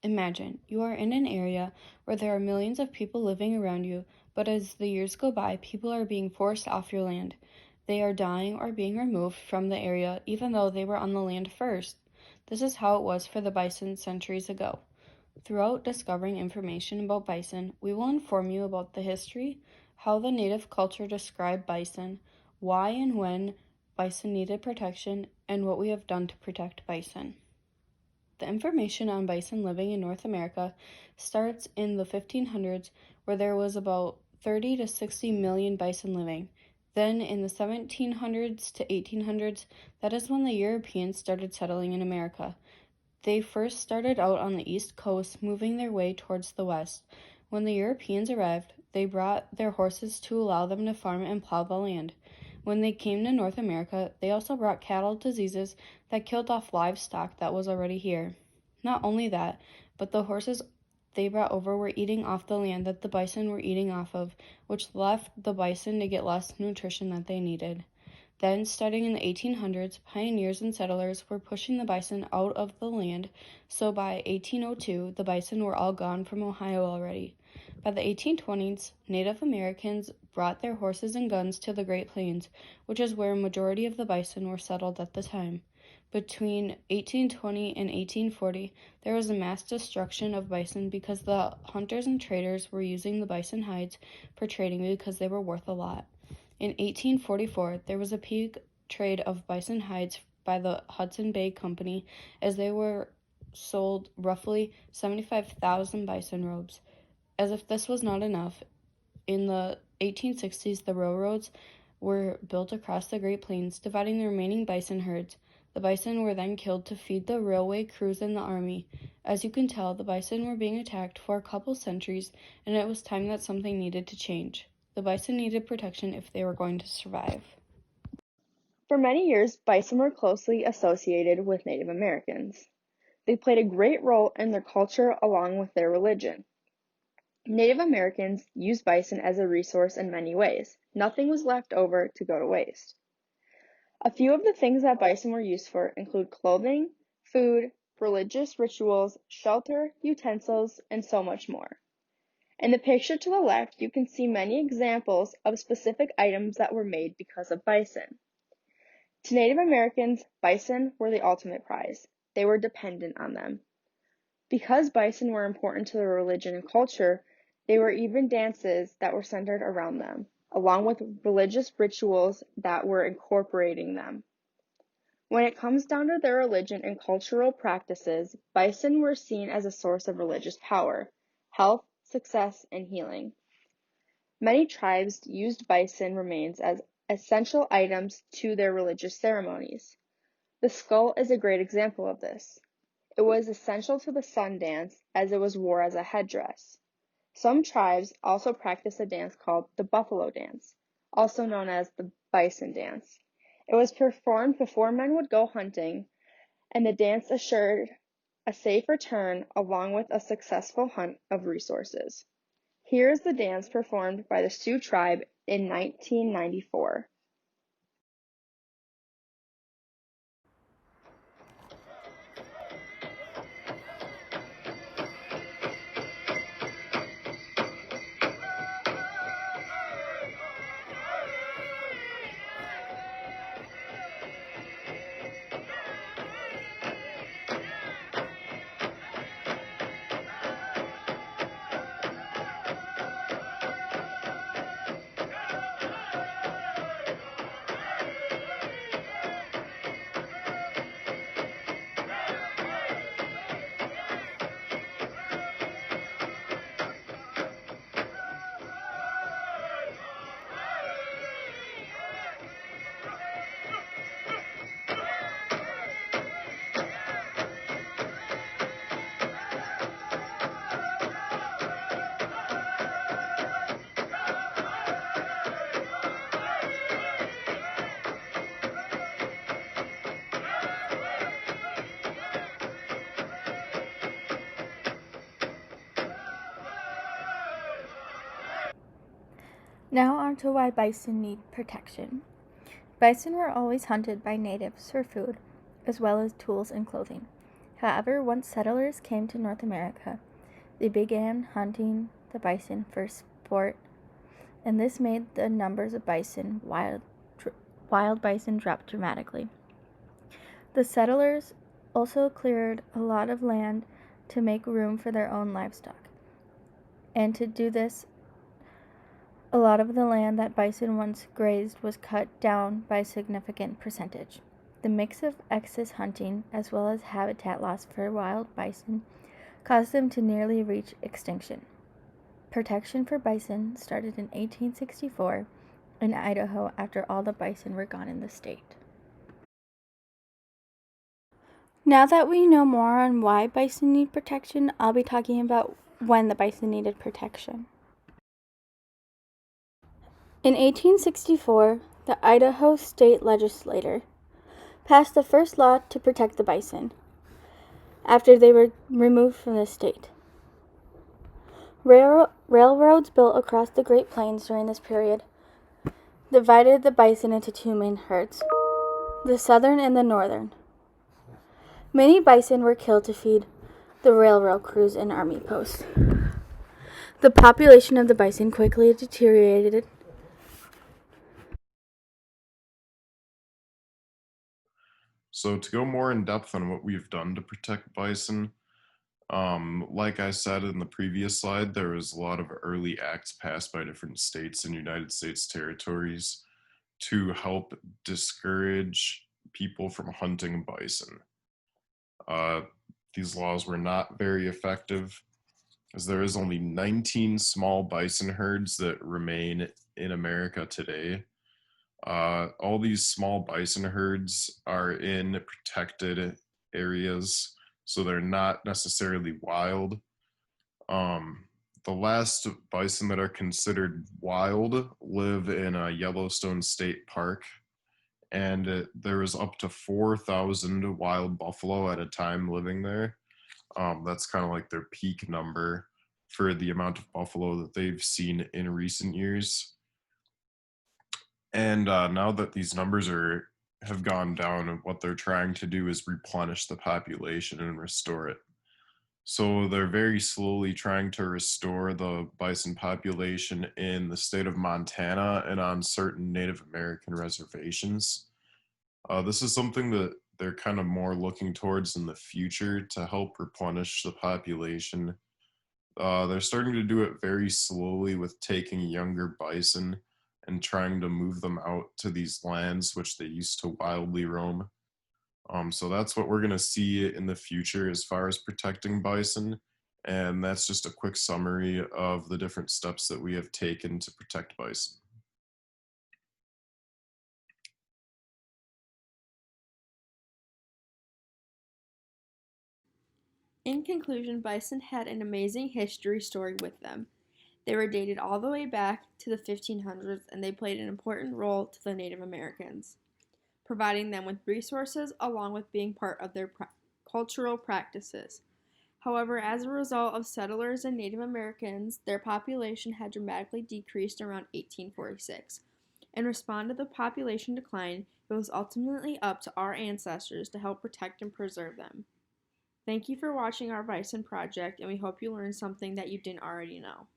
Imagine you are in an area where there are millions of people living around you, but as the years go by, people are being forced off your land. They are dying or being removed from the area even though they were on the land first. This is how it was for the bison centuries ago. Throughout discovering information about bison, we will inform you about the history, how the native culture described bison, why and when bison needed protection, and what we have done to protect bison. The information on bison living in North America starts in the 1500s, where there was about 30 to 60 million bison living. Then in the 1700s to 1800s, that is when the Europeans started settling in America. They first started out on the East Coast, moving their way towards the west. When the Europeans arrived, they brought their horses to allow them to farm and plow the land. When they came to North America, they also brought cattle diseases that killed off livestock that was already here. Not only that, but the horses they brought over were eating off the land that the bison were eating off of, which left the bison to get less nutrition that they needed. Then, starting in the 1800s, pioneers and settlers were pushing the bison out of the land, so by 1802, the bison were all gone from Ohio already. By the 1820s, Native Americans brought their horses and guns to the Great Plains, which is where a majority of the bison were settled at the time. Between 1820 and 1840, there was a mass destruction of bison because the hunters and traders were using the bison hides for trading because they were worth a lot. In 1844, there was a peak trade of bison hides by the Hudson Bay Company as they were sold roughly 75,000 bison robes. As if this was not enough, in the 1860s, the railroads were built across the Great Plains, dividing the remaining bison herds. The bison were then killed to feed the railway crews and the army. As you can tell, the bison were being attacked for a couple centuries, and it was time that something needed to change. The bison needed protection if they were going to survive. For many years, bison were closely associated with Native Americans. They played a great role in their culture along with their religion. Native Americans used bison as a resource in many ways. Nothing was left over to go to waste. A few of the things that bison were used for include clothing, food, religious rituals, shelter, utensils, and so much more. In the picture to the left, you can see many examples of specific items that were made because of bison. To Native Americans, bison were the ultimate prize. They were dependent on them. Because bison were important to their religion and culture, there were even dances that were centered around them, along with religious rituals that were incorporating them. When it comes down to their religion and cultural practices, bison were seen as a source of religious power, health, success, and healing. Many tribes used bison remains as essential items to their religious ceremonies. The skull is a great example of this. It was essential to the sun dance as it was worn as a headdress. Some tribes also practice a dance called the buffalo dance, also known as the bison dance. It was performed before men would go hunting, and the dance assured a safe return along with a successful hunt of resources. Here is the dance performed by the Sioux tribe in 1994. Now on to why bison need protection. Bison were always hunted by natives for food, as well as tools and clothing. However, once settlers came to North America, they began hunting the bison for sport, and this made the numbers of wild bison drop dramatically. The settlers also cleared a lot of land to make room for their own livestock. And to do this, a lot of the land that bison once grazed was cut down by a significant percentage. The mix of excess hunting as well as habitat loss for wild bison caused them to nearly reach extinction. Protection for bison started in 1864 in Idaho after all the bison were gone in the state. Now that we know more on why bison need protection, I'll be talking about when the bison needed protection. In 1864, the Idaho state legislature passed the first law to protect the bison after they were removed from the state. Railroads built across the Great Plains during this period divided the bison into two main herds, the southern and the northern. Many bison were killed to feed the railroad crews and army posts. The population of the bison quickly deteriorated. So to go more in depth on what we've done to protect bison, like I said in the previous slide, there was a lot of early acts passed by different states and United States territories to help discourage people from hunting bison. Uh, these laws were not very effective, as there is only 19 small bison herds that remain in America today. All these small bison herds are in protected areas, so they're not necessarily wild. Um, the last bison that are considered wild live in a Yellowstone State Park, and there was up to 4,000 wild buffalo at a time living there. That's kind of like their peak number for the amount of buffalo that they've seen in recent years. And now that these numbers have gone down, what they're trying to do is replenish the population and restore it. So they're very slowly trying to restore the bison population in the state of Montana and on certain Native American reservations. This is something that they're kind of more looking towards in the future to help replenish the population. They're starting to do it very slowly with taking younger bison and trying to move them out to these lands which they used to wildly roam. So that's what we're going to see in the future as far as protecting bison. And that's just a quick summary of the different steps that we have taken to protect bison. In conclusion, bison had an amazing history story with them. They were dated all the way back to the 1500s, and they played an important role to the Native Americans, providing them with resources along with being part of their cultural practices. However, as a result of settlers and Native Americans, their population had dramatically decreased around 1846. In response to the population decline, it was ultimately up to our ancestors to help protect and preserve them. Thank you for watching our Bison project, and we hope you learned something that you didn't already know.